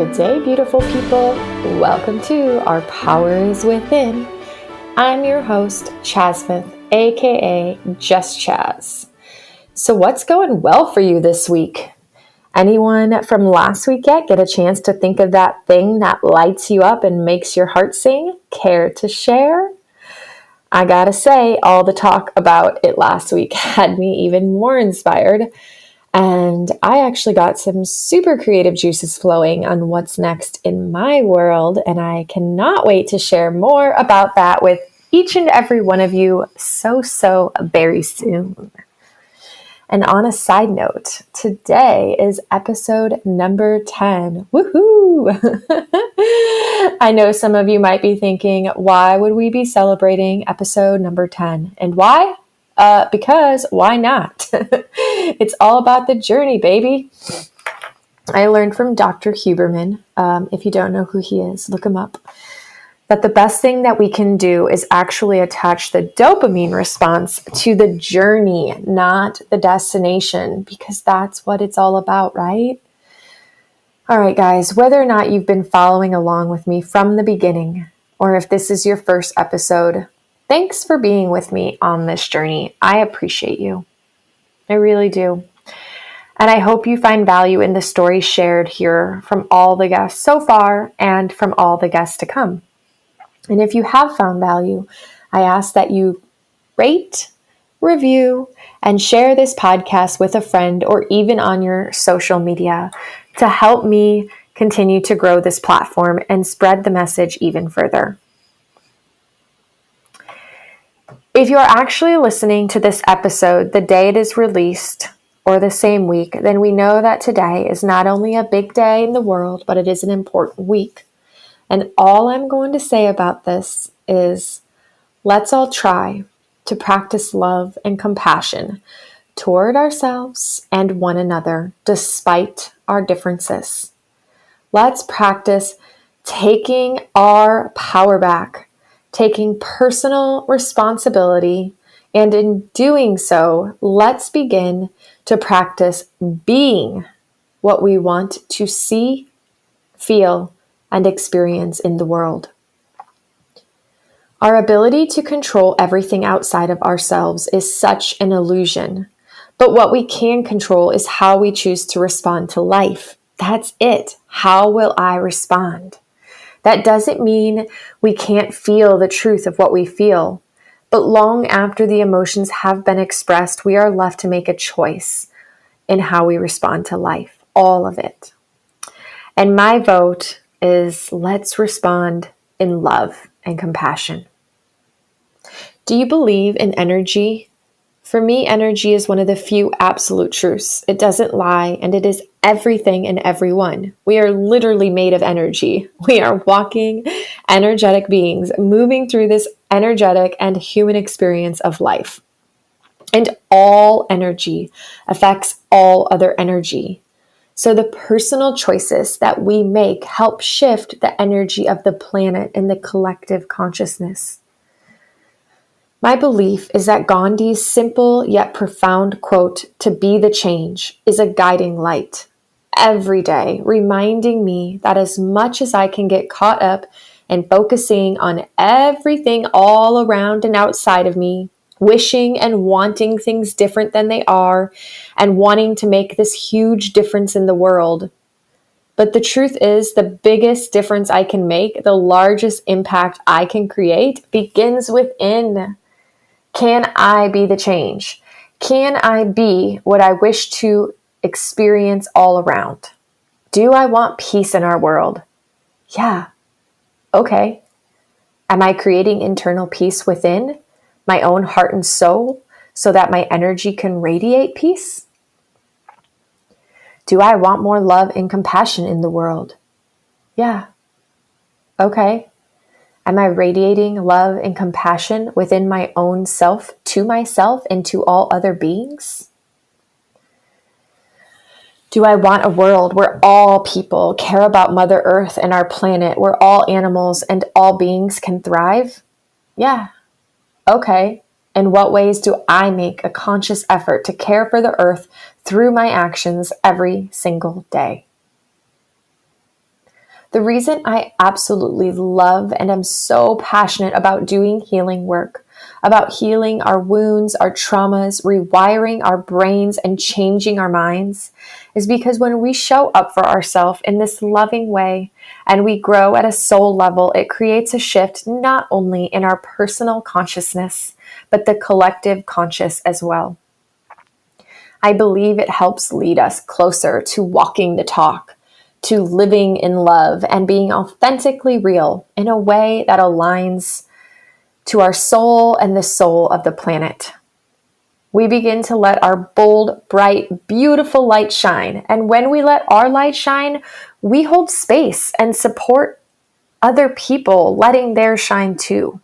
Good day, beautiful people. Welcome to Our Power is Within. I'm your host, Chaz Smith, aka Just Chaz. So what's going well for you this week? Anyone from last week yet get a chance to think of that thing that lights you up and makes your heart sing? Care to share? I gotta say, all the talk about it last week had me even more inspired. And I actually got some super creative juices flowing on what's next in my world. And I cannot wait to share more about that with each and every one of you so very soon. And on a side note, today is episode number 10. Woohoo! I know some of you might be thinking, why would we be celebrating episode number 10? And why? Because why not? It's all about the journey, baby. I learned from Dr. Huberman, if you don't know who he is, look him up, that the best thing that we can do is actually attach the dopamine response to the journey, not the destination, because that's what it's all about, right? All right, guys, whether or not you've been following along with me from the beginning, or if this is your first episode, thanks for being with me on this journey. I appreciate you. I really do. And I hope you find value in the story shared here from all the guests so far and from all the guests to come. And if you have found value, I ask that you rate, review, and share this podcast with a friend or even on your social media to help me continue to grow this platform and spread the message even further. If you're actually listening to this episode the day it is released or the same week, then we know that today is not only a big day in the world, but it is an important week. And all I'm going to say about this is let's all try to practice love and compassion toward ourselves and one another despite our differences. Let's practice taking our power back, taking personal responsibility, and in doing so, let's begin to practice being what we want to see, feel, and experience in the world. Our ability to control everything outside of ourselves is such an illusion, but what we can control is how we choose to respond to life. That's it. How will I respond? That doesn't mean we can't feel the truth of what we feel, but long after the emotions have been expressed, we are left to make a choice in how we respond to life, all of it. And my vote is let's respond in love and compassion. Do you believe in energy? For me, energy is one of the few absolute truths. It doesn't lie, and it is everything and everyone. We are literally made of energy. We are walking, energetic beings moving through this energetic and human experience of life. And all energy affects all other energy. So the personal choices that we make help shift the energy of the planet and the collective consciousness. My belief is that Gandhi's simple yet profound quote, "to be the change," is a guiding light every day, reminding me that as much as I can get caught up in focusing on everything all around and outside of me, wishing and wanting things different than they are, and wanting to make this huge difference in the world. But the truth is, the biggest difference I can make, the largest impact I can create, begins within. Can I be the change? Can I be what I wish to experience all around? Do I want peace in our world? Yeah. Okay. Am I creating internal peace within my own heart and soul so that my energy can radiate peace? Do I want more love and compassion in the world? Yeah. Okay. Am I radiating love and compassion within my own self, to myself, and to all other beings? Do I want a world where all people care about Mother Earth and our planet, where all animals and all beings can thrive? Yeah. Okay. In what ways do I make a conscious effort to care for the earth through my actions every single day? The reason I absolutely love and am so passionate about doing healing work, about healing our wounds, our traumas, rewiring our brains, and changing our minds, is because when we show up for ourselves in this loving way and we grow at a soul level, it creates a shift not only in our personal consciousness, but the collective conscious as well. I believe it helps lead us closer to walking the talk, to living in love and being authentically real in a way that aligns to our soul and the soul of the planet. We begin to let our bold, bright, beautiful light shine. And when we let our light shine, we hold space and support other people letting theirs shine too.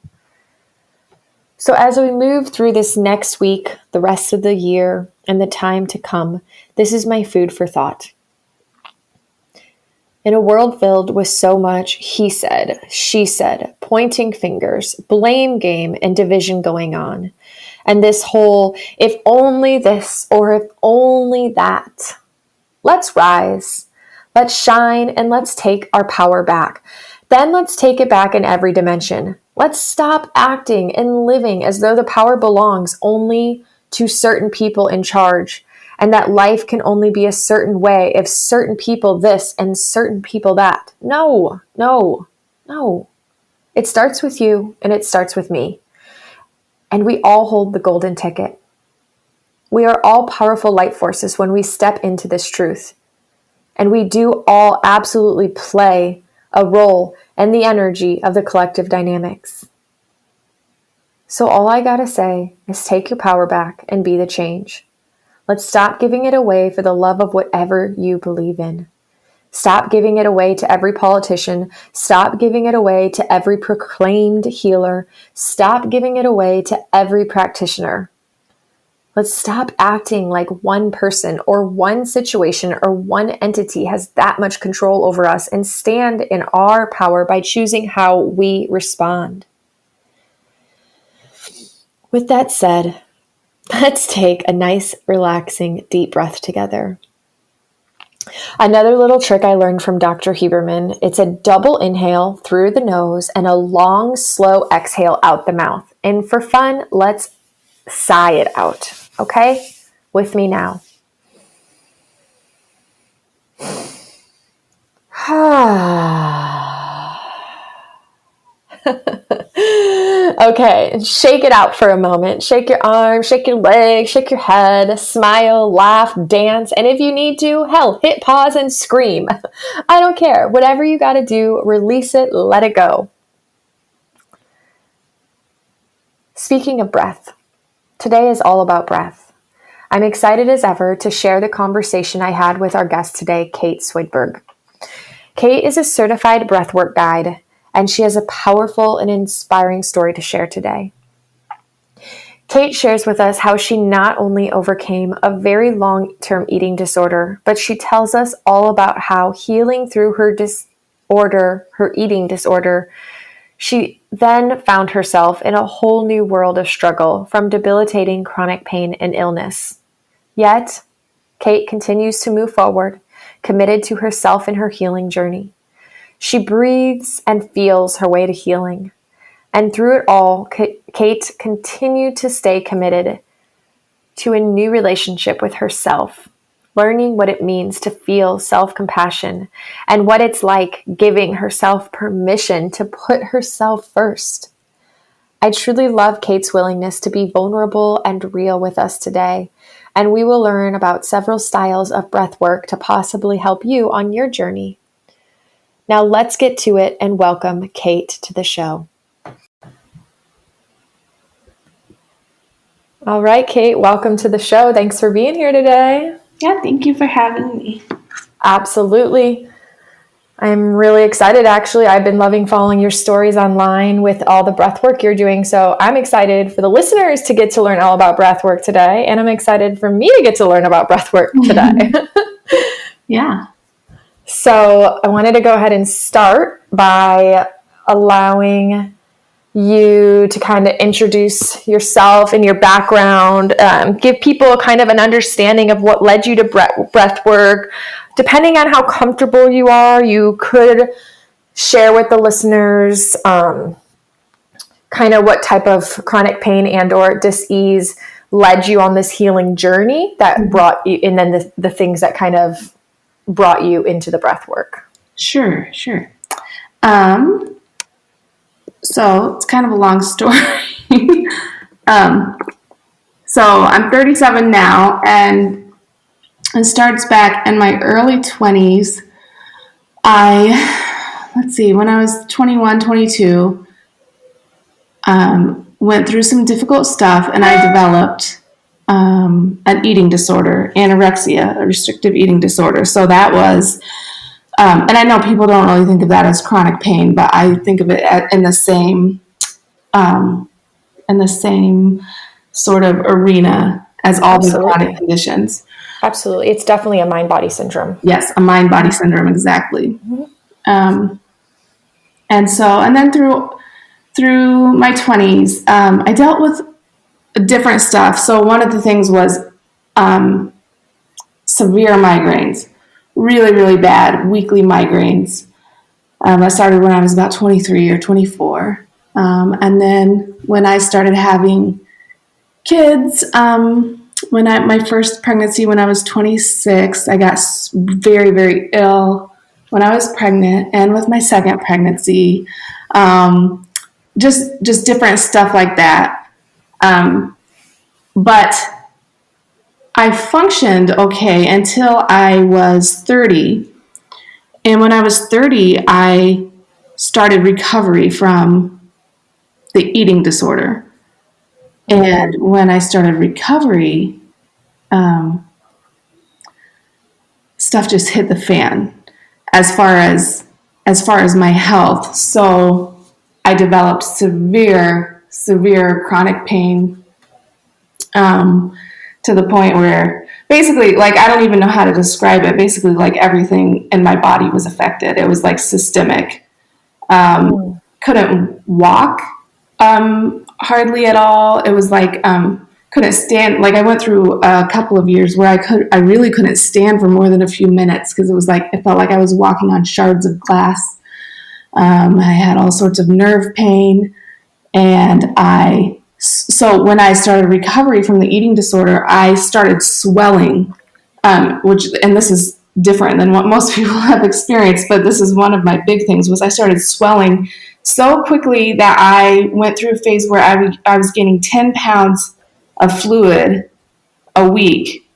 So as we move through this next week, the rest of the year, and the time to come, this is my food for thought. In a world filled with so much he said, she said, pointing fingers, blame game, and division going on, and this whole if only this or if only that, let's rise, let's shine, and let's take our power back. Then let's take it back in every dimension. Let's stop acting and living as though the power belongs only to certain people in charge, and that life can only be a certain way if certain people this and certain people that. No. It starts with you and it starts with me. And we all hold the golden ticket. We are all powerful light forces when we step into this truth. And we do all absolutely play a role in the energy of the collective dynamics. So all I gotta say is take your power back and be the change. Let's stop giving it away for the love of whatever you believe in. Stop giving it away to every politician. Stop giving it away to every proclaimed healer. Stop giving it away to every practitioner. Let's stop acting like one person or one situation or one entity has that much control over us and stand in our power by choosing how we respond. With that said, let's take a nice, relaxing, deep breath together. Another little trick I learned from Dr. Huberman, it's a double inhale through the nose and a long, slow exhale out the mouth. And for fun, let's sigh it out. Okay? With me now. Okay, shake it out for a moment. Shake your arms, shake your legs, shake your head, smile, laugh, dance, and if you need to, hell, hit pause and scream. I don't care. Whatever you got to do, release it, let it go. Speaking of breath, today is all about breath. I'm excited as ever to share the conversation I had with our guest today, Kate Swedberg. Kate is a certified breathwork guide, and she has a powerful and inspiring story to share today. Kate shares with us how she not only overcame a very long-term eating disorder, but she tells us all about how healing through her eating disorder, she then found herself in a whole new world of struggle from debilitating chronic pain and illness. Yet, Kate continues to move forward, committed to herself and her healing journey. She breathes and feels her way to healing. And through it all, Kate continued to stay committed to a new relationship with herself, learning what it means to feel self-compassion and what it's like giving herself permission to put herself first. I truly love Kate's willingness to be vulnerable and real with us today, and we will learn about several styles of breath work to possibly help you on your journey. Now let's get to it and welcome Kate to the show. All right, Kate, welcome to the show. Thanks for being here today. Yeah, thank you for having me. Absolutely. I'm really excited, actually. I've been loving following your stories online with all the breath work you're doing. So I'm excited for the listeners to get to learn all about breath work today. And I'm excited for me to get to learn about breath work today. Yeah. So I wanted to go ahead and start by allowing you to kind of introduce yourself and your background, give people kind of an understanding of what led you to breath work. Depending on how comfortable you are, you could share with the listeners kind of what type of chronic pain and or dis-ease led you on this healing journey that brought you, and then the things that kind of brought you into the breath work? Sure. So it's kind of a long story. So I'm 37 now, and it starts back in my early 20s. When I was 21, 22, went through some difficult stuff, and I developed an eating disorder, anorexia, a restrictive eating disorder. So that was, and I know people don't really think of that as chronic pain, but I think of it in the same sort of arena as all the chronic conditions. Absolutely. It's definitely a mind-body syndrome. Yes, a mind-body syndrome, exactly. And then through my 20s, I dealt with different stuff. So one of the things was severe migraines, really, really bad weekly migraines. I started when I was about 23 or 24. And then when I started having kids, my first pregnancy when I was 26, I got very, very ill when I was pregnant, and with my second pregnancy, just different stuff like that. But I functioned okay until I was 30. And when I was 30, I started recovery from the eating disorder. And when I started recovery, stuff just hit the fan as far as my health. So I developed severe chronic pain, to the point where basically, like, I don't even know how to describe it. Basically, like, everything in my body was affected. It was like systemic. Couldn't walk hardly at all. It was like couldn't stand. Like, I went through a couple of years where I really couldn't stand for more than a few minutes, because it felt like I was walking on shards of glass. I had all sorts of nerve pain, and so when I started recovery from the eating disorder, I started swelling, and this is different than what most people have experienced, but this is one of my big things, was I started swelling so quickly that I went through a phase where I was gaining 10 pounds of fluid a week,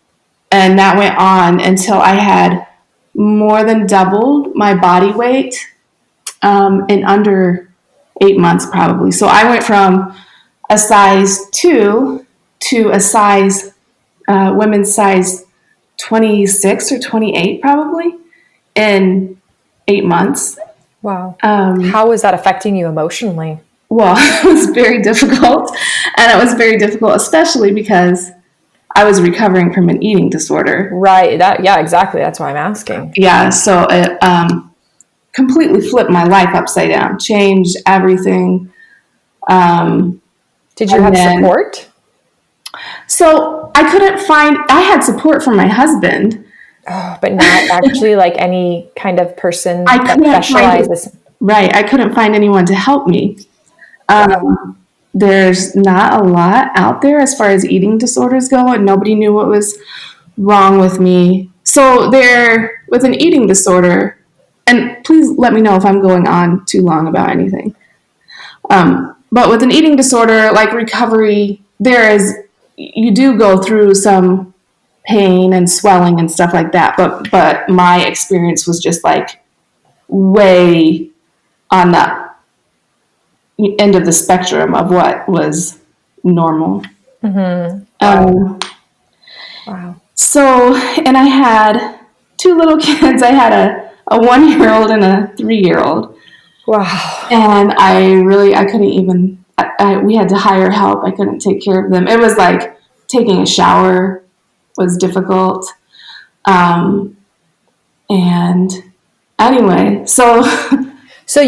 and that went on until I had more than doubled my body weight in under 8 months probably. So I went from a size 2 to a size, women's size 26 or 28 probably in 8 months. Wow. How was that affecting you emotionally? Well, it was very difficult. And it was very difficult, especially because I was recovering from an eating disorder. Right. Yeah, exactly. That's why I'm asking. Yeah. So it completely flipped my life upside down, changed everything. Did you have support? So I had support from my husband. Oh, but not actually like any kind of person that specializes. Right. I couldn't find anyone to help me. There's not a lot out there as far as eating disorders go, and nobody knew what was wrong with me. So with an eating disorder, and please let me know if I'm going on too long about anything. But with an eating disorder, like recovery, you do go through some pain and swelling and stuff like that. But my experience was just like way on the end of the spectrum of what was normal. Mm-hmm. Wow. So, and I had 2 little kids. I had a 1-year-old and a 3-year-old. Wow. And I couldn't even, we had to hire help. I couldn't take care of them. It was like taking a shower was difficult. And anyway,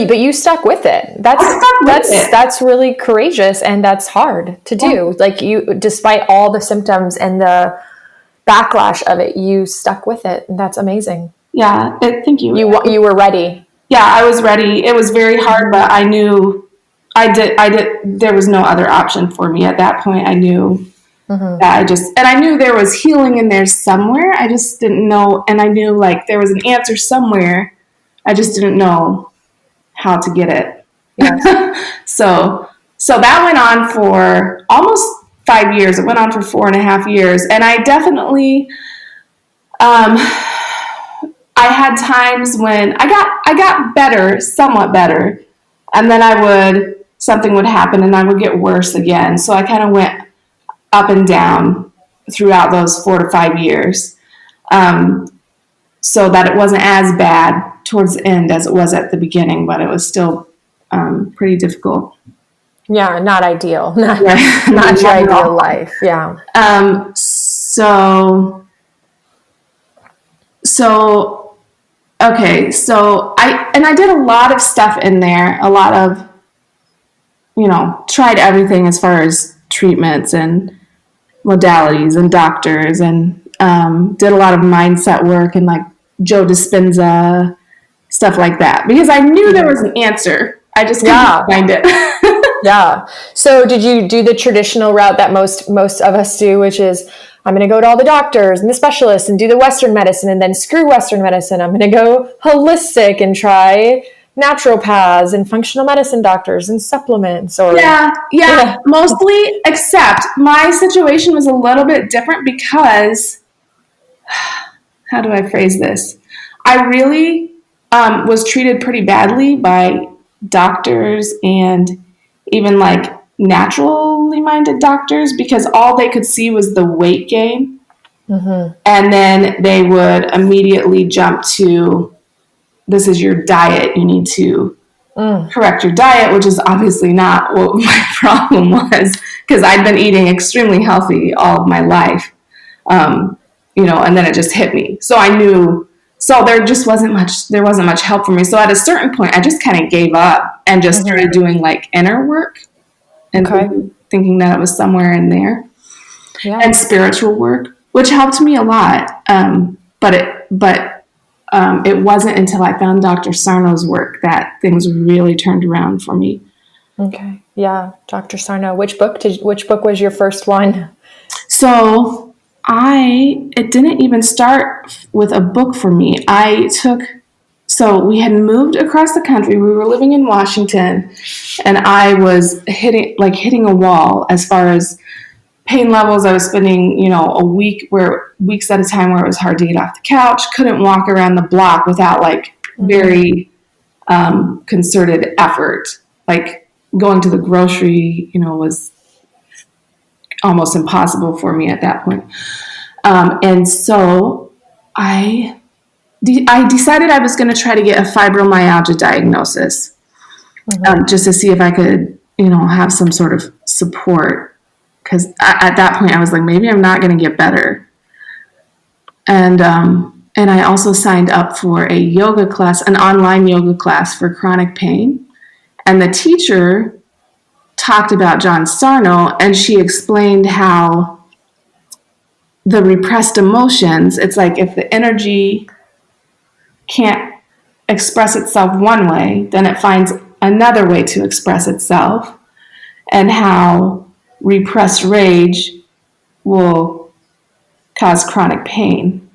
but you stuck with it. That's really courageous, and that's hard to do. Yeah. Like, you, despite all the symptoms and the backlash of it, you stuck with it, and that's amazing. Yeah, thank you. You were ready. yeah, I was ready. It was very hard, but I knew there was no other option for me at that point. I knew that I knew there was healing in there somewhere. I just didn't know. And I knew like there was an answer somewhere. I just didn't know how to get it. Yes. So that went on for almost 5 years. It went on for 4.5 years. And I definitely, I had times when I got better, somewhat better, and then something would happen and I would get worse again. So I kind of went up and down throughout those 4 to 5 years, so that it wasn't as bad towards the end as it was at the beginning, but it was still pretty difficult. Yeah, not ideal. Not your ideal life. Yeah. Okay, so I did a lot of stuff in there, a lot of, tried everything as far as treatments and modalities and doctors, and did a lot of mindset work and like Joe Dispenza, stuff like that, because I knew there was an answer. I just couldn't find it. Yeah. So did you do the traditional route that most of us do, which is I'm going to go to all the doctors and the specialists and do the Western medicine, and then screw Western medicine. I'm going to go holistic and try naturopaths and functional medicine doctors and supplements? Or yeah, mostly, except my situation was a little bit different because, how do I phrase this? I really was treated pretty badly by doctors and even like naturally minded doctors, because all they could see was the weight gain. And then they would immediately jump to, this is your diet. You need to correct your diet, which is obviously not what my problem was, because I'd been eating extremely healthy all of my life, and then it just hit me. So I knew, so there wasn't much help for me. So at a certain point, I just kind of gave up and just started doing like inner work and thinking that it was somewhere in there, and spiritual work, which helped me a lot. But it wasn't until I found Dr. Sarno's work that things really turned around for me. Okay. Yeah. Dr. Sarno. Which book was your first one? So it didn't even start with a book for me. So we had moved across the country. We were living in Washington, and I was hitting a wall as far as pain levels. I was spending, weeks at a time where it was hard to get off the couch, couldn't walk around the block without like very concerted effort. Like going to the grocery, was almost impossible for me at that point. And so I decided I was going to try to get a fibromyalgia diagnosis, just to see if I could, have some sort of support. Because at that point I was like, maybe I'm not going to get better. And I also signed up for a yoga class, an online yoga class for chronic pain. And the teacher talked about Dr. Sarno, and she explained how the repressed emotions, it's like if the energy can't express itself one way, then it finds another way to express itself, and how repressed rage will cause chronic pain.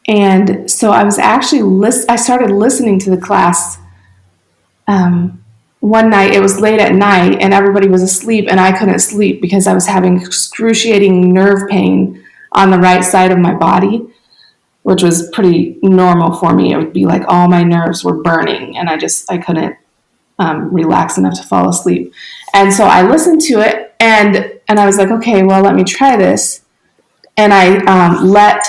And so I was actually I started listening to the class one night. It was late at night and everybody was asleep, and I couldn't sleep because I was having excruciating nerve pain on the right side of my body, which was pretty normal for me. It would be like all my nerves were burning, and I couldn't relax enough to fall asleep. And so I listened to it, and I was like, okay, well, let me try this. And I let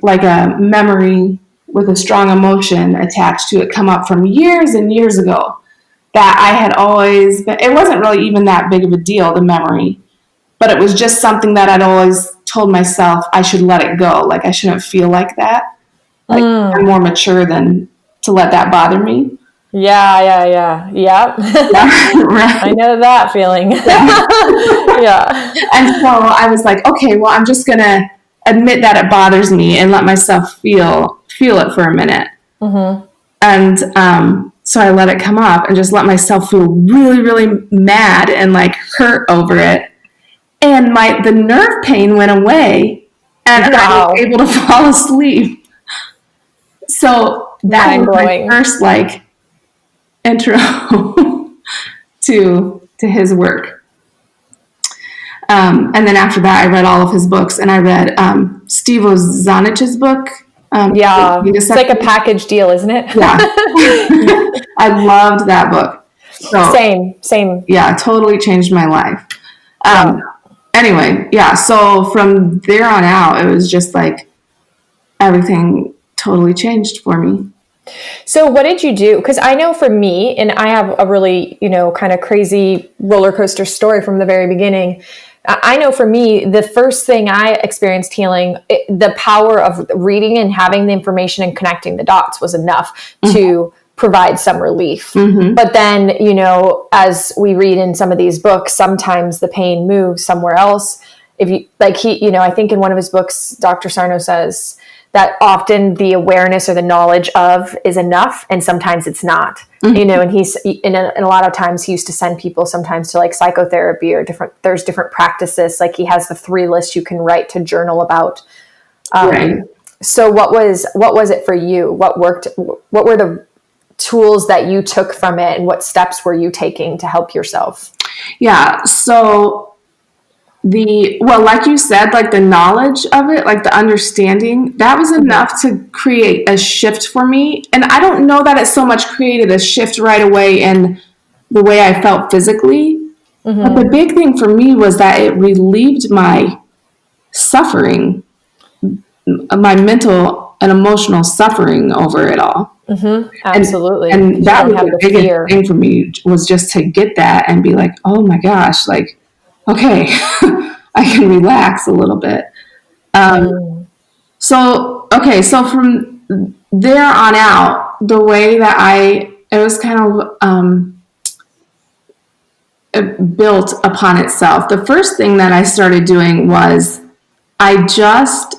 like a memory with a strong emotion attached to it come up from years and years ago that I had always been, it wasn't really even that big of a deal, the memory, but it was just something that I'd always told myself I should let it go. Like I shouldn't feel like that. Like I'm more mature than to let that bother me. Yeah. Yep. Right. I know that feeling. Yeah. And so I was like, okay, well, I'm just going to admit that it bothers me and let myself feel feel it for a minute. And so I let it come up and just let myself feel really, really mad and like hurt over it. And the nerve pain went away, and I was able to fall asleep. So that was my first like intro to his work. And then after that, I read all of his books, and I read Steve Ozanich's book. It's like a package deal, isn't it? Yeah. I loved that book. So, same. Yeah, totally changed my life. Anyway, yeah, so from there on out, it was just like everything totally changed for me. So what did you do? Because I know for me, and I have a really, kind of crazy roller coaster story from the very beginning. I know for me, the first thing I experienced healing, the power of reading and having the information and connecting the dots was enough to provide some relief. But then, as we read in some of these books, sometimes the pain moves somewhere else. If you I think in one of his books, Dr. Sarno says that often the awareness or the knowledge of is enough, and sometimes it's not. And and a lot of times he used to send people sometimes to like psychotherapy or there's different practices. Like he has the 3 lists you can write to journal about. So what was it for you? What worked? What were the tools that you took from it, and what steps were you taking to help yourself? Yeah. So like you said, like the knowledge of it, like the understanding, that was enough to create a shift for me. And I don't know that it so much created a shift right away in the way I felt physically. But the big thing for me was that it relieved my suffering, my mental and emotional suffering over it all. Absolutely. And that was the biggest thing for me, was just to get that and be like, oh my gosh, like, okay, I can relax a little bit. So from there on out, the way that it was kind of built upon itself. The first thing that I started doing was I just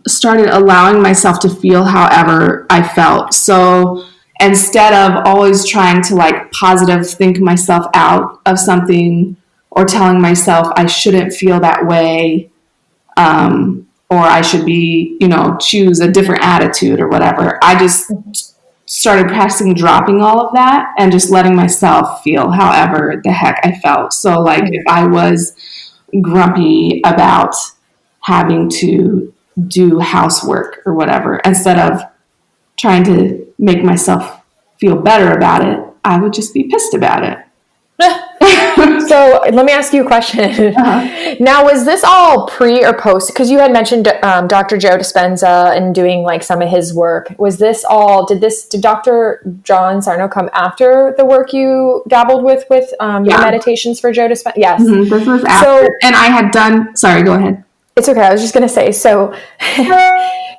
started allowing myself to feel however I felt. So instead of always trying to like positive think myself out of something, or telling myself I shouldn't feel that way, or I should be, choose a different attitude or whatever, I just started practicing dropping all of that and just letting myself feel however the heck I felt. So like if I was grumpy about having to do housework or whatever, instead of trying to make myself feel better about it, I would just be pissed about it. So let me ask you a question. Now, was this all pre or post? Because you had mentioned Dr. Joe Dispenza and doing like some of his work. Was this all? Did Dr. John Sarno come after the work you dabbled with your meditations for Joe Dispenza? Yes, this was after. So, and I had done. Sorry, go ahead. It's okay. I was just going to say so.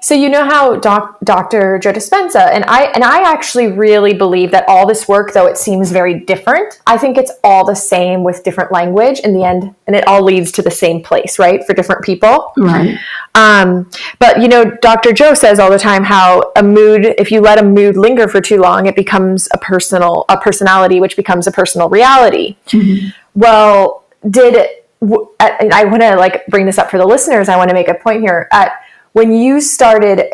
So you know how Dr. Joe Dispenza and I actually really believe that all this work, though it seems very different, I think it's all the same with different language in the end, and it all leads to the same place, right? For different people. Right. But Dr. Joe says all the time how if you let a mood linger for too long, it becomes a personality, which becomes a personal reality. Well, I want to like bring this up for the listeners. I want to make a point here. When you started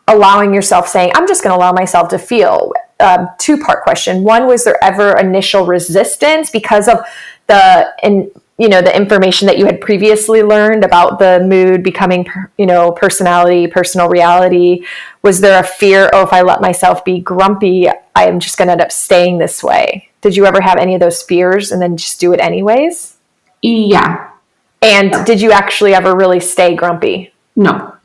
allowing yourself, saying, I'm just going to allow myself to feel, 2-part question. One, was there ever initial resistance because of the information that you had previously learned about the mood becoming, personality, personal reality? Was there a fear, if I let myself be grumpy, I am just going to end up staying this way? Did you ever have any of those fears and then just do it anyways? Yeah. And did you actually ever really stay grumpy? No.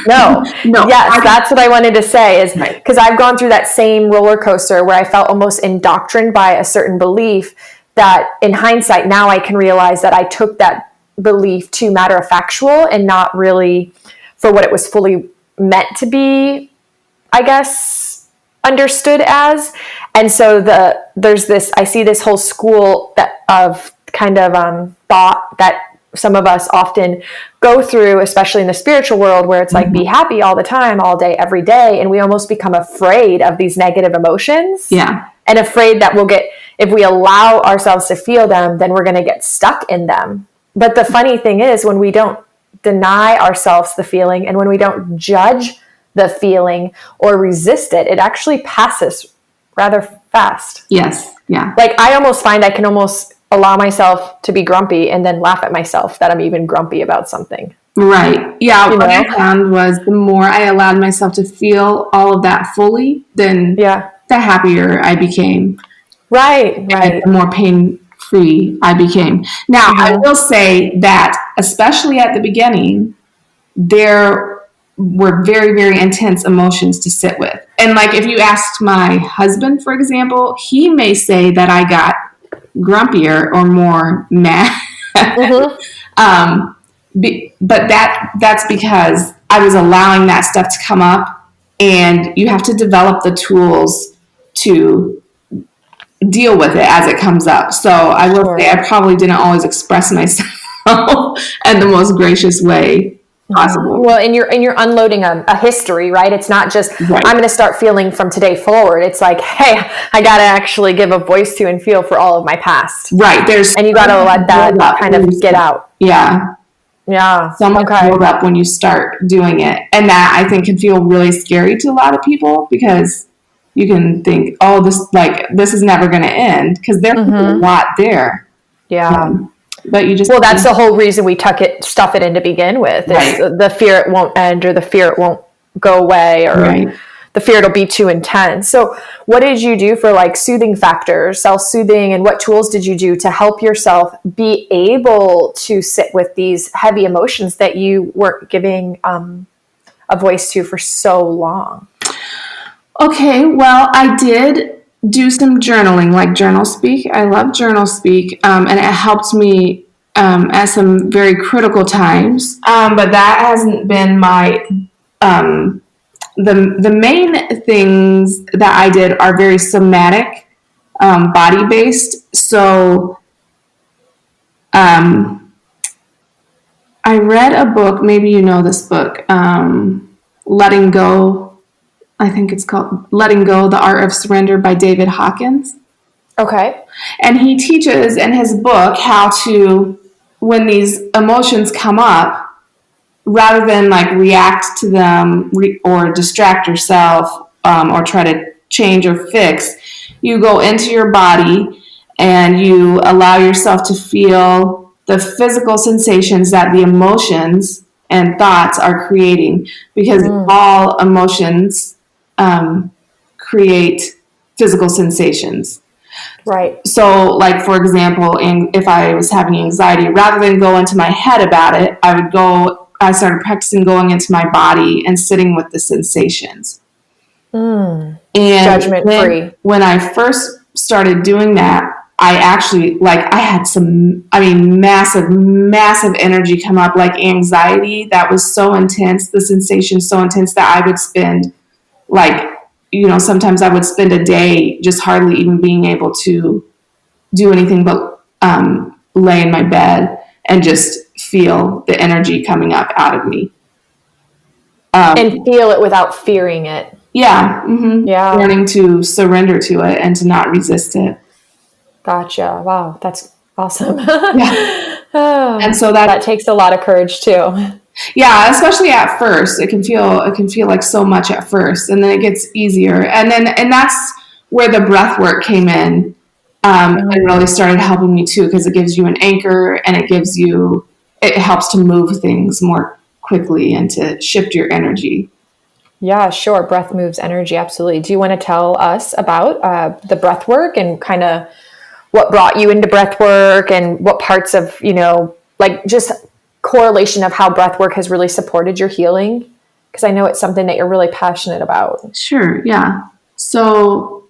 No. Yes, that's what I wanted to say, is because I've gone through that same roller coaster where I felt almost indoctrined by a certain belief that in hindsight, now I can realize that I took that belief too matter of factual and not really for what it was fully meant to be, I guess, understood as. And so I see this whole school of kind of thought that some of us often go through, especially in the spiritual world, where it's like, be happy all the time, all day, every day. And we almost become afraid of these negative emotions. Yeah. And afraid that if we allow ourselves to feel them, then we're going to get stuck in them. But the funny thing is, when we don't deny ourselves the feeling, and when we don't judge the feeling or resist it, it actually passes rather fast. Yes. Yeah. Like, I almost find I can almost allow myself to be grumpy and then laugh at myself that I'm even grumpy about something. Right. Yeah. You what know? I found was the more I allowed myself to feel all of that fully, then the happier I became. Right. And the more pain-free I became. Now, I will say that, especially at the beginning, there were very, very intense emotions to sit with. And like, if you asked my husband, for example, he may say that I got grumpier or more mad. But that's because I was allowing that stuff to come up, and you have to develop the tools to deal with it as it comes up. So I will say I probably didn't always express myself in the most gracious way possible. Well, and you're unloading a history, right? It's not just, I'm going to start feeling from today forward. It's like, hey, I got to actually give a voice to and feel for all of my past. Right. And you got to let that kind of get out. Yeah. Yeah. So much build up when you start doing it. And that, I think, can feel really scary to a lot of people, because you can think, oh, this is never going to end, because there's a lot there. Yeah. But you just... Well, that's the whole reason we stuff it in to begin with. Is the fear it won't end, or the fear it won't go away, or the fear it'll be too intense. So what did you do for like soothing factors, self-soothing, and what tools did you do to help yourself be able to sit with these heavy emotions that you weren't giving a voice to for so long? Okay, well, I did do some journaling, like journal speak. I love journal speak, and it helped me at some very critical times. But that hasn't been my... The main things that I did are very somatic, body-based. So I read a book, maybe you know this book, Letting Go. I think it's called Letting Go, The Art of Surrender by David Hawkins. Okay. And he teaches in his book how to, when these emotions come up, rather than like react to them or distract yourself or try to change or fix, you go into your body and you allow yourself to feel the physical sensations that the emotions and thoughts are creating, because all emotions create physical sensations. Right. So, like, for example, if I was having anxiety, rather than go into my head about it, I started practicing going into my body and sitting with the sensations. And judgment-free. When I first started doing that, I actually, I had massive energy come up, like anxiety that was so intense, the sensation so intense that I would spend, sometimes I would spend a day just hardly even being able to do anything but lay in my bed and just feel the energy coming up out of me. And feel it without fearing it. Yeah. Mm-hmm. Yeah. Learning to surrender to it and to not resist it. Gotcha. Wow. That's awesome. Yeah. And so that takes a lot of courage too. Yeah. Especially at first, it can feel like so much at first, and then it gets easier. And that's where the breath work came in. And really started helping me too, because it gives you an anchor, and it helps to move things more quickly and to shift your energy. Yeah, sure. Breath moves energy. Absolutely. Do you want to tell us about the breath work and kind of what brought you into breath work, and what parts of, just correlation of how breath work has really supported your healing? Because I know it's something that you're really passionate about. Sure. Yeah. So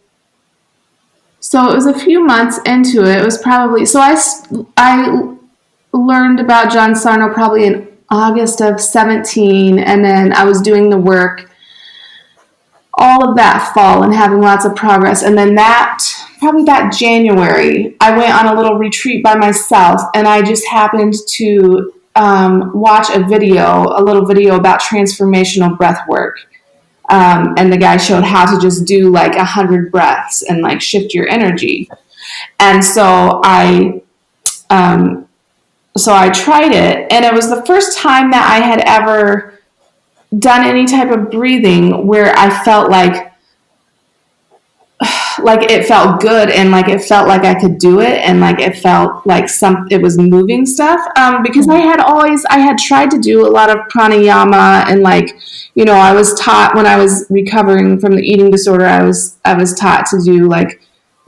it was a few months into it. It was probably, I learned about Dr Sarno probably in August of 17, and then I was doing the work all of that fall and having lots of progress. And then that probably that January, I went on a little retreat by myself, and I just happened to watch a little video about transformational breath work. And the guy showed how to just do like 100 breaths and like shift your energy. And so I tried it, and it was the first time that I had ever done any type of breathing where I felt like it felt good, and like it felt like I could do it, and like it felt like it was moving stuff. Because I had tried to do a lot of pranayama, and like, you know, I was taught when I was recovering from the eating disorder, I was taught to do like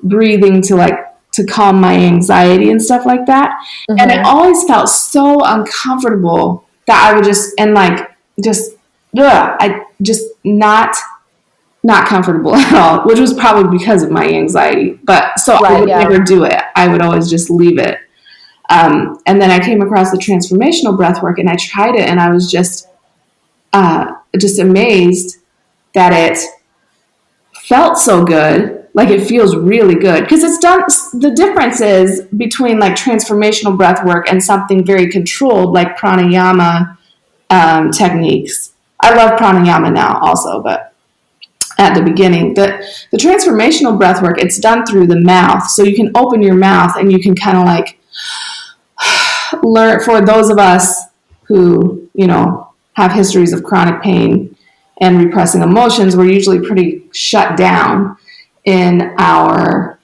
breathing to calm my anxiety and stuff like that. Mm-hmm. And it always felt so uncomfortable that I would not comfortable at all, which was probably because of my anxiety. But so I would never do it. I would always just leave it. And then I came across the transformational breath work, and I tried it, and I was just amazed that it felt so good. Like, it feels really good, because the difference is between like transformational breath work and something very controlled like pranayama techniques. I love pranayama now also, but at the beginning, the transformational breath work, it's done through the mouth. So you can open your mouth, and you can kind of like learn. For those of us who, you know, have histories of chronic pain and repressing emotions, we're usually pretty shut down in our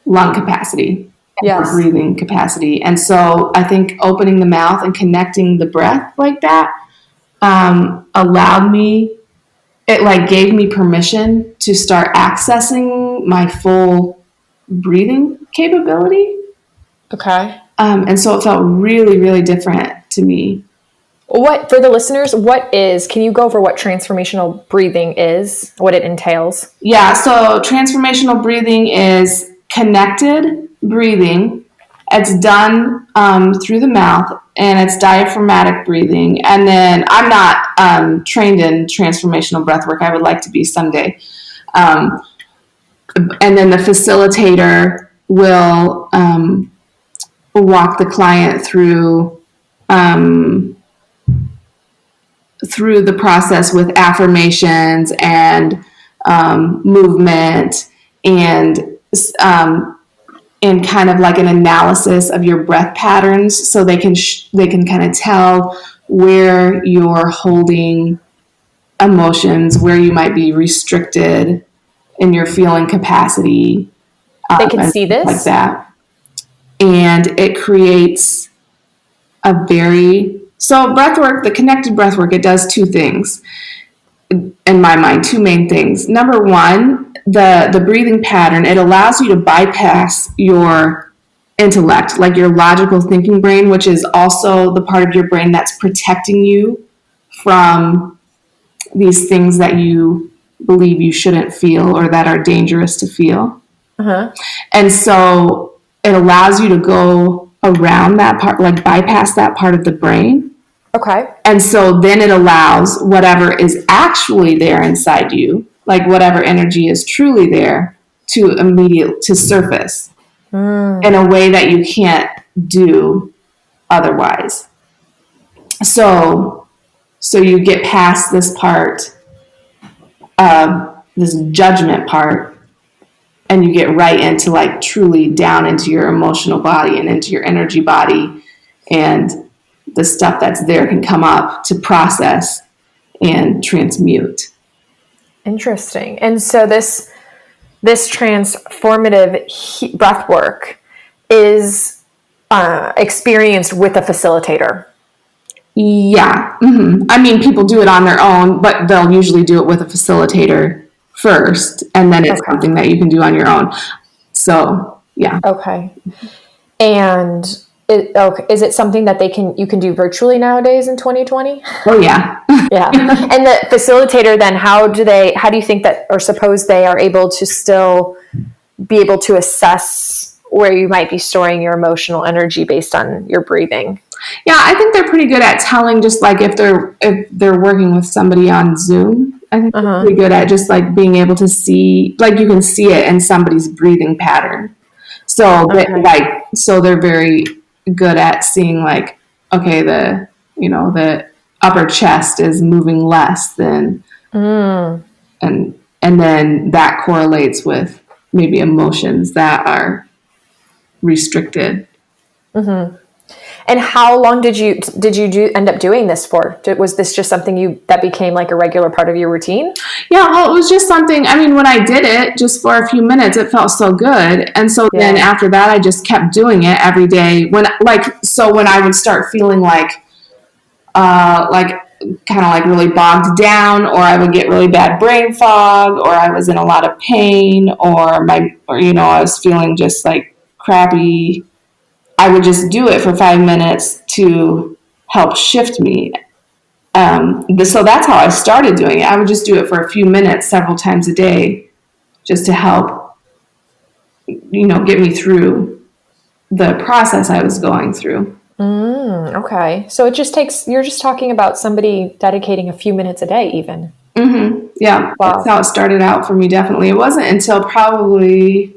lung capacity, our breathing capacity. And so I think opening the mouth and connecting the breath like that gave me permission to start accessing my full breathing capability. Okay. And so it felt really, really different to me. For the listeners, can you go over what transformational breathing is, what it entails? Yeah, so transformational breathing is connected breathing. It's done through the mouth, and it's diaphragmatic breathing. And then I'm not trained in transformational breath work. I would like to be someday. And then the facilitator will walk the client through the process with affirmations and movement and kind of like an analysis of your breath patterns, so they can kind of tell where you're holding emotions, where you might be restricted in your feeling capacity. They can see this like that, and it creates breathwork, the connected breathwork, it does two things in my mind, two main things. Number one, the breathing pattern, it allows you to bypass your intellect, like your logical thinking brain, which is also the part of your brain that's protecting you from these things that you believe you shouldn't feel or that are dangerous to feel. Uh-huh. And so it allows you to go around that part, like bypass that part of the brain. Okay. And so then it allows whatever is actually there inside you, like whatever energy is truly there, to surface in a way that you can't do otherwise. So you get past this part, this judgment part, and you get right into like truly down into your emotional body and into your energy body, and the stuff that's there can come up to process and transmute. Interesting. And so this transformative breath work is experienced with a facilitator. Yeah. Mm-hmm. I mean, people do it on their own, but they'll usually do it with a facilitator first, and then it's something that you can do on your own. So, yeah. Okay. And is it something that you can do virtually nowadays in 2020? Oh, yeah. Yeah. And the facilitator, then how do you think that, or suppose they are able to still be able to assess where you might be storing your emotional energy based on your breathing? Yeah, I think they're pretty good at telling, just like if they're working with somebody on Zoom, I think they're pretty good at just like being able to see, like you can see it in somebody's breathing pattern. So so they're very good at seeing like, okay, the upper chest is moving less than, and then that correlates with maybe emotions that are restricted. And how long did you end up doing this for? Was this just something that became like a regular part of your routine? Yeah, well, it was just something, I mean, when I did it just for a few minutes, it felt so good. And so then after that, I just kept doing it every day. When I would start feeling like kind of like really bogged down, or I would get really bad brain fog, or I was in a lot of pain, or I was feeling just like crappy, I would just do it for 5 minutes to help shift me. So that's how I started doing it. I would just do it for a few minutes several times a day just to help, get me through the process I was going through. Okay. So you're just talking about somebody dedicating a few minutes a day even. Mm-hmm. Yeah. Wow. That's how it started out for me, definitely. It wasn't until probably,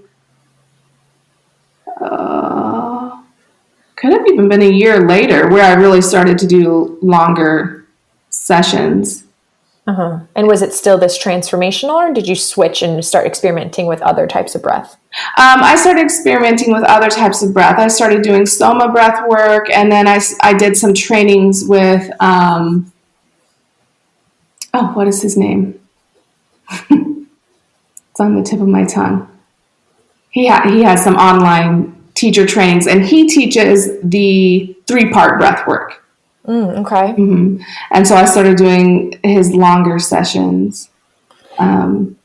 could have even been a year later where I really started to do longer sessions. And was it still this transformational, or did you switch and start experimenting with other types of breath? I started experimenting with other types of breath. I started doing Soma Breath work, and then I did some trainings with, what is his name? It's on the tip of my tongue. He has some online teacher trainings, and he teaches the 3-part breath work. Okay. Mm-hmm. And so I started doing his longer sessions. And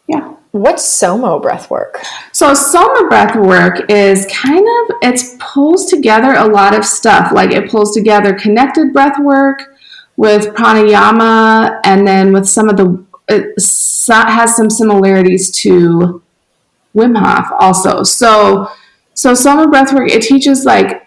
yeah. What's Soma breath work? So Soma breath work is it pulls together a lot of stuff. Like it pulls together connected breath work with pranayama, and then with it has some similarities to Wim Hof also. So Soma breathwork, it teaches like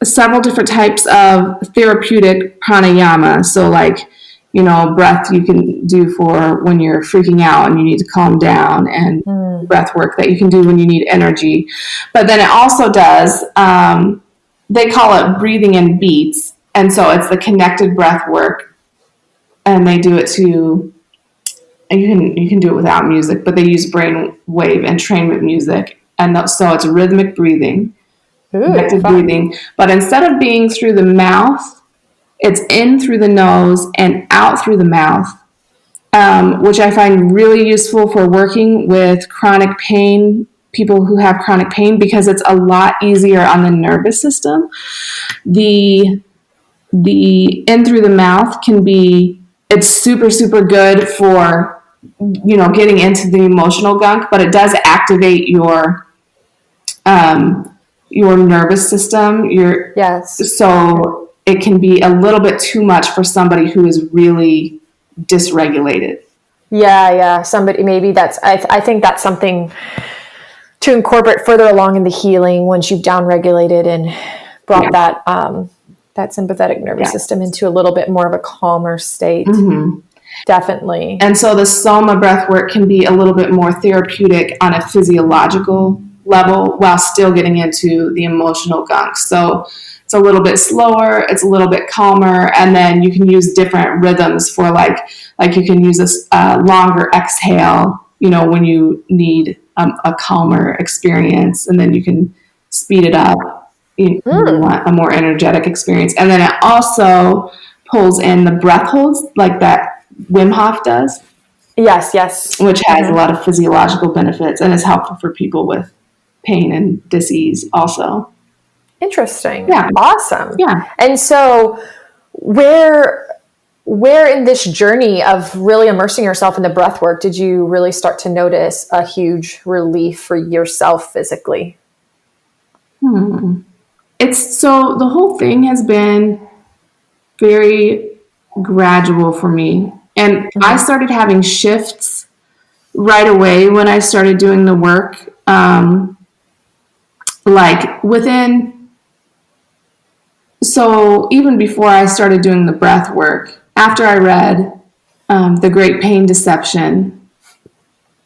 several different types of therapeutic pranayama. So like, breath you can do for when you're freaking out and you need to calm down, and breath work that you can do when you need energy. But then it also does, they call it breathing in beats. And so it's the connected breath work, and they do it you can do it without music, but they use brainwave entrainment music. And so it's rhythmic breathing, connected breathing. But instead of being through the mouth, it's in through the nose and out through the mouth, which I find really useful for working with chronic pain, people who have chronic pain, because it's a lot easier on the nervous system. The in through the mouth it's super, super good for, getting into the emotional gunk, but it does activate your nervous system. So it can be a little bit too much for somebody who is really dysregulated. Yeah. Somebody, maybe I think that's something to incorporate further along in the healing once you've downregulated and brought that sympathetic nervous system into a little bit more of a calmer state. Mm-hmm. Definitely. And so the Soma breath work can be a little bit more therapeutic on a physiological level while still getting into the emotional gunk. So it's a little bit slower, it's a little bit calmer, and then you can use different rhythms for like you can use a longer exhale, when you need a calmer experience, and then you can speed it up. You want a more energetic experience. And then it also pulls in the breath holds like that Wim Hof does. Yes. Which has a lot of physiological benefits and is helpful for people with pain and disease also. Interesting. Yeah. Awesome. Yeah. And so where in this journey of really immersing yourself in the breath work did you really start to notice a huge relief for yourself physically? So the whole thing has been very gradual for me. And I started having shifts right away when I started doing the work. So even before I started doing the breath work, after I read The Great Pain Deception,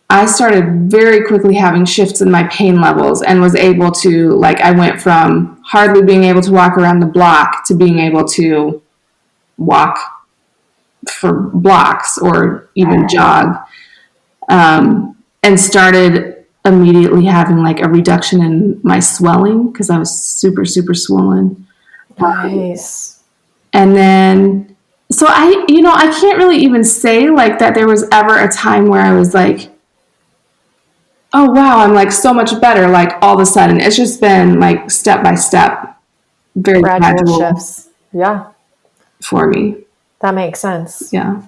I started very quickly having shifts in my pain levels and was able to, like, I went from hardly being able to walk around the block to being able to walk for blocks or even jog, and started immediately having like a reduction in my swelling because I was super, super swollen. Nice. And then, so I can't really even say like that there was ever a time where I was like, oh wow, I'm like so much better. Like all of a sudden, it's just been like step by step, very gradual shifts. Yeah. for me. That makes sense. Yeah.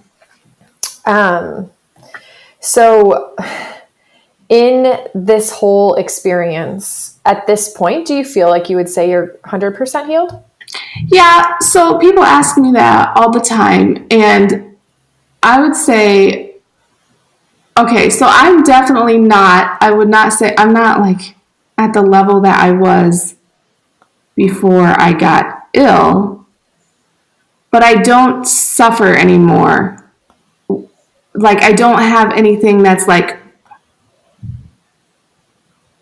So in this whole experience, at this point, do you feel like you would say you're 100% healed? Yeah. So people ask me that all the time. And I would say, okay, so I'm definitely not, I would not say, I'm not like at the level that I was before I got ill, but I don't suffer anymore. Like I don't have anything that's like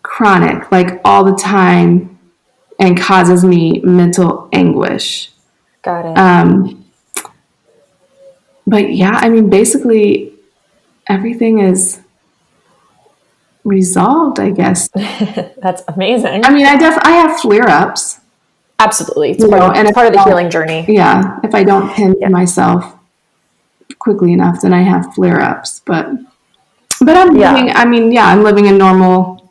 chronic, like all the time and causes me mental anguish. Got it. But yeah, I mean, basically everything is resolved, I guess. That's amazing. I mean, I have flare-ups. Absolutely. It's part of the healing journey. Yeah. If I don't tend to myself quickly enough, then I have flare-ups. But I'm living, I'm living a normal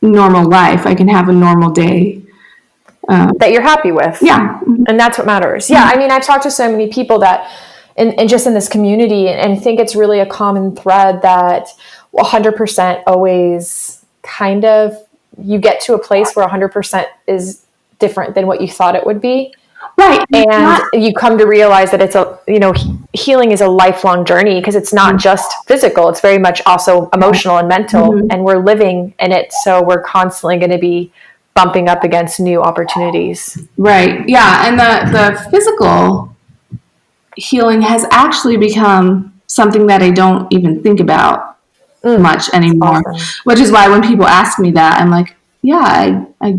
life. I can have a normal day. That you're happy with. Yeah. And that's what matters. Yeah. I mean, I've talked to so many people that, and just in this community, and I think it's really a common thread that 100% always kind of, you get to a place where 100% is different than what you thought it would be. Right. And you come to realize that it's healing is a lifelong journey because it's not just physical. It's very much also emotional and mental, and we're living in it. So we're constantly going to be bumping up against new opportunities. Right. Yeah. And the physical healing has actually become something that I don't even think about much anymore, which is why when people ask me that, I'm like, yeah, I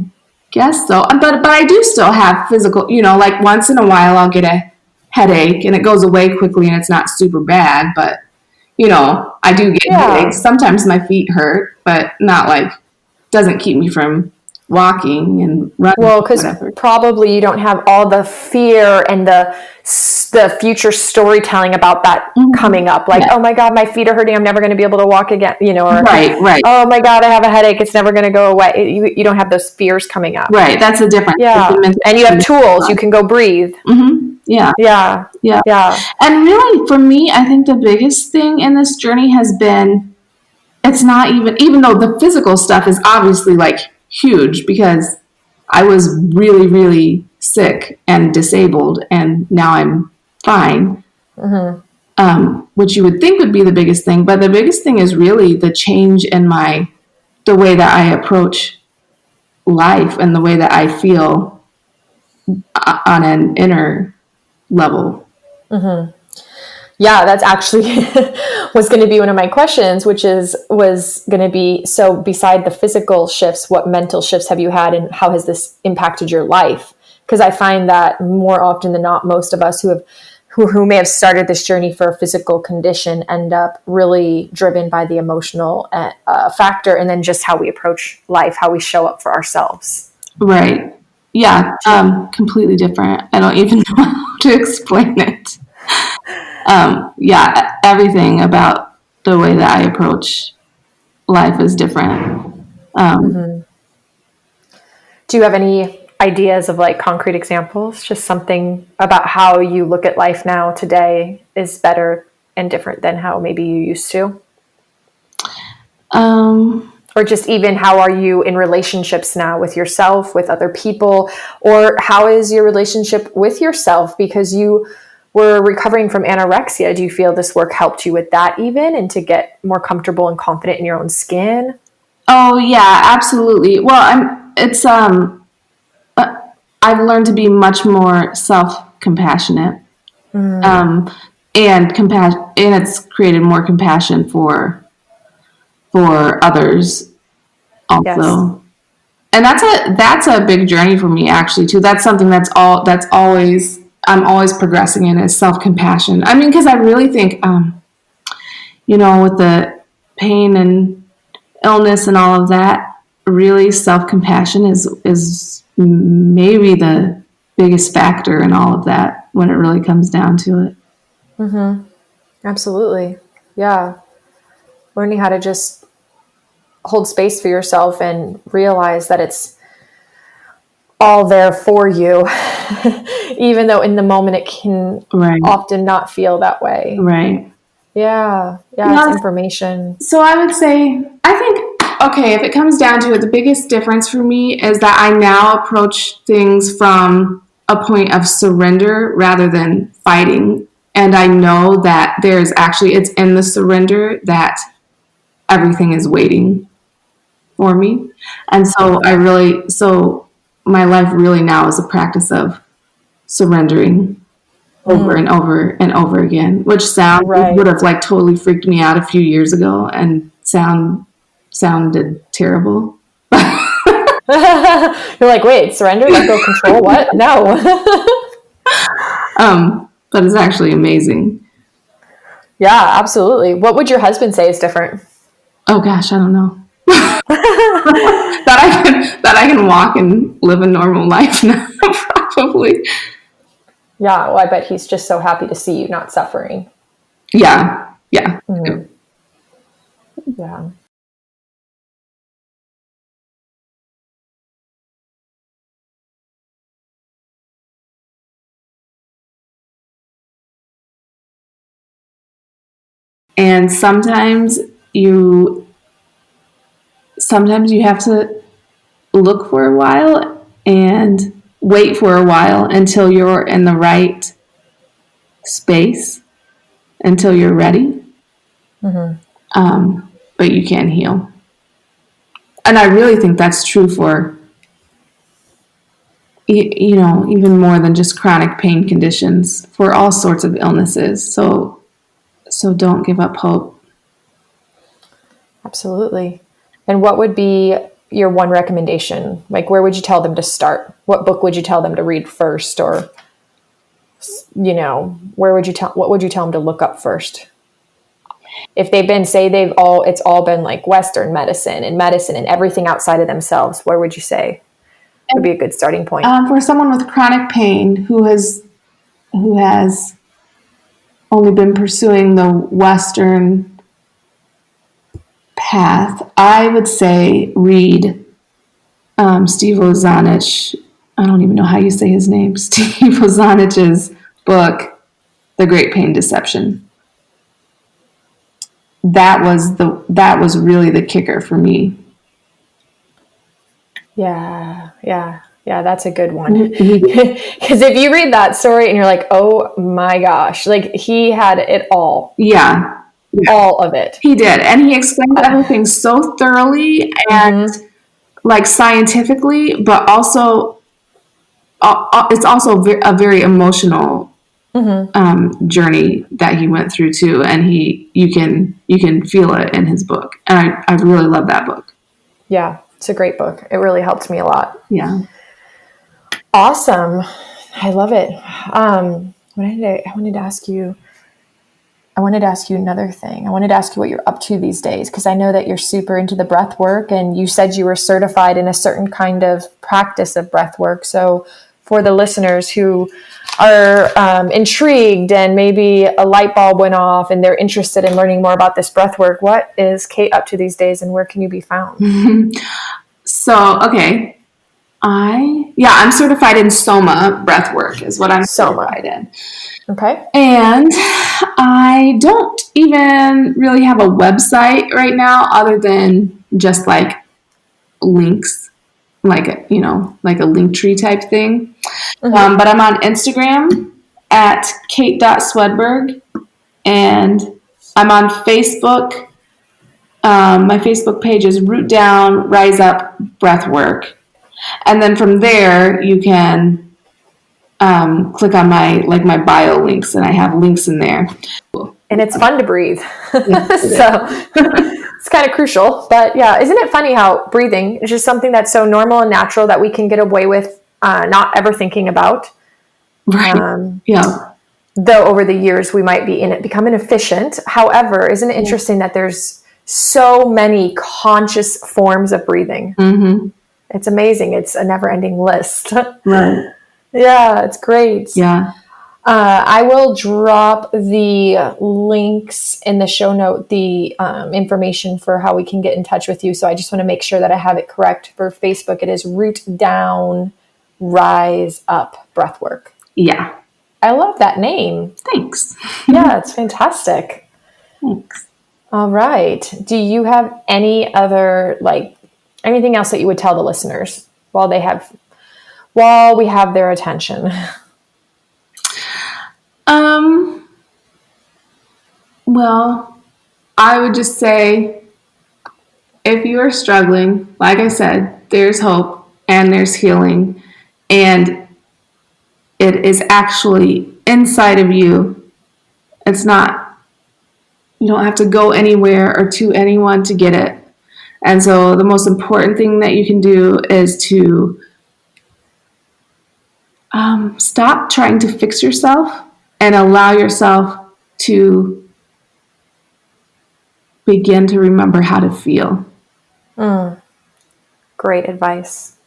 guess so. But I do still have physical, like once in a while I'll get a headache and it goes away quickly and it's not super bad, but I do get headaches. Sometimes my feet hurt, but not like, doesn't keep me from walking and running. Well, because probably you don't have all the fear and the future storytelling about that coming up. Like, oh my God, my feet are hurting. I'm never going to be able to walk again. Or right. Oh my God, I have a headache. It's never going to go away. You don't have those fears coming up. Right. That's the difference. Yeah. And you have tools. You can go breathe. Mm-hmm. Yeah. And really, for me, I think the biggest thing in this journey has been, it's not even though the physical stuff is obviously like huge because I was really, really sick and disabled and now I'm fine. Which you would think would be the biggest thing. But the biggest thing is really the change in the way that I approach life and the way that I feel on an inner level. Yeah, that's actually was going to be one of my questions, which was going to be, so beside the physical shifts, what mental shifts have you had and how has this impacted your life? Because I find that more often than not, most of us who may have started this journey for a physical condition end up really driven by the emotional factor and then just how we approach life, how we show up for ourselves. Right. Yeah. Completely different. I don't even know how to explain it. Everything about the way that I approach life is different. Do you have any ideas of like concrete examples? Just something about how you look at life now today is better and different than how maybe you used to? Or just even how are you in relationships now with yourself, with other people, or how is your relationship with yourself? Because you were recovering from anorexia. Do you feel this work helped you with that even and to get more comfortable and confident in your own skin? Oh yeah, absolutely. Well, I've learned to be much more self-compassionate. and compassion, and it's created more compassion for others also. Yes. And that's a big journey for me, actually, too. That's something that's always, I'm always progressing in, is self-compassion. I mean, because I really think, with the pain and illness and all of that, really self-compassion is maybe the biggest factor in all of that when it really comes down to it. Mm-hmm. Absolutely. Yeah. Learning how to just hold space for yourself and realize that it's all there for you, even though in the moment it can often not feel that way. Right. Yeah. Yeah. It's information. So I would say, I think, okay, if it comes down to it, the biggest difference for me is that I now approach things from a point of surrender rather than fighting. And I know that it's in the surrender that everything is waiting for me. And so my life really now is a practice of surrendering over and over and over again, which would have like totally freaked me out a few years ago and sounded terrible. You're like, wait, surrender, let go, control, what? No. But it's actually amazing. Yeah, absolutely. What would your husband say is different? Oh gosh, I don't know. that I can walk and live a normal life now, probably. Yeah, well, I bet he's just so happy to see you not suffering. Yeah. Mm-hmm. Yeah. And sometimes you have to look for a while and wait for a while until you're in the right space, until you're ready. Mm-hmm. But you can heal. And I really think that's true for, even more than just chronic pain conditions, for all sorts of illnesses. So don't give up hope. Absolutely. And what would be your one recommendation? Like, where would you tell them to start? What book would you tell them to read first? Or, what would you tell them to look up first? If it's all been like Western medicine and everything outside of themselves, where would you say would be a good starting point? For someone with chronic pain who has only been pursuing the Western path, I would say read Steve Ozanich. I don't even know how you say his name. Steve Ozanich's book, The Great Pain Deception. That was really the kicker for me. Yeah, that's a good one. Because if you read that story and you're like, oh my gosh, like he had it all. Yeah. All of it. He did. And he explained everything so thoroughly and like scientifically, but also it's also a very emotional journey that he went through too. And you can feel it in his book. And I really love that book. Yeah, it's a great book. It really helped me a lot. Yeah. Awesome. I love it. I wanted to ask you another thing. I wanted to ask you what you're up to these days, because I know that you're super into the breath work, and you said you were certified in a certain kind of practice of breath work. So for the listeners who are intrigued and maybe a light bulb went off and they're interested in learning more about this breath work, what is Kate up to these days and where can you be found? So, okay. I'm certified in Soma Breath work is what I'm certified in. Okay. And I don't even really have a website right now other than just like links, like a Linktree type thing. Mm-hmm. But I'm on Instagram at Kate.Swedberg, and I'm on Facebook. My Facebook page is Root Down, Rise Up Breathwork. And then from there, you can click on my bio links, and I have links in there. And it's fun to breathe. Yes, So it's kind of crucial. But yeah, isn't it funny how breathing is just something that's so normal and natural that we can get away with not ever thinking about? Right. Yeah. Though over the years we might become inefficient. However, isn't it interesting that there's so many conscious forms of breathing? Mm-hmm. It's amazing. It's a never-ending list. Right. Yeah, it's great. Yeah. I will drop the links in the show note, the information for how we can get in touch with you. So I just want to make sure that I have it correct. For Facebook, it is Root Down, Rise Up Breathwork. Yeah. I love that name. Thanks. Yeah, it's fantastic. Thanks. All right. Do you have any other, anything else that you would tell the listeners while we have their attention? Well, I would just say, if you are struggling, like I said, there's hope and there's healing, and it is actually inside of you. It's not, you don't have to go anywhere or to anyone to get it. And so the most important thing that you can do is to stop trying to fix yourself and allow yourself to begin to remember how to feel. Great advice.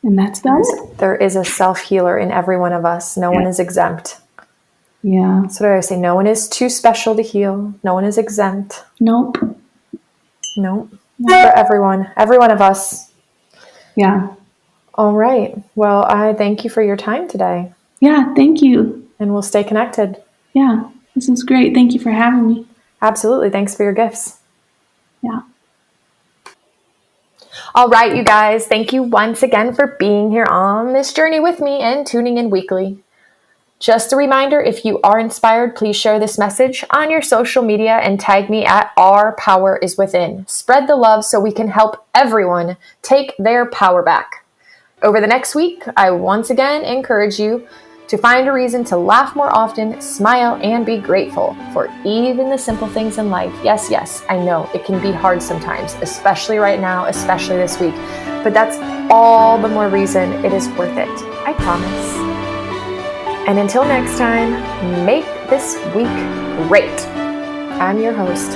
And that's about it. There is a self-healer in every one of us. No one is exempt. Yeah. That's what I always say. No one is too special to heal. No one is exempt. Nope. Nope. For everyone. Every one of us. Yeah. All right. Well, I thank you for your time today. Yeah, thank you. And we'll stay connected. Yeah, this is great. Thank you for having me. Absolutely. Thanks for your gifts. Yeah. All right, you guys. Thank you once again for being here on this journey with me and tuning in weekly. Just a reminder, if you are inspired, please share this message on your social media and tag me at Our Power is Within. Spread the love so we can help everyone take their power back. Over the next week, I once again encourage you to find a reason to laugh more often, smile, and be grateful for even the simple things in life. Yes, I know it can be hard sometimes, especially right now, especially this week, but that's all the more reason it is worth it. I promise. And until next time, make this week great. I'm your host,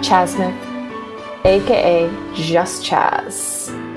Chaz Smith, aka Just Chaz.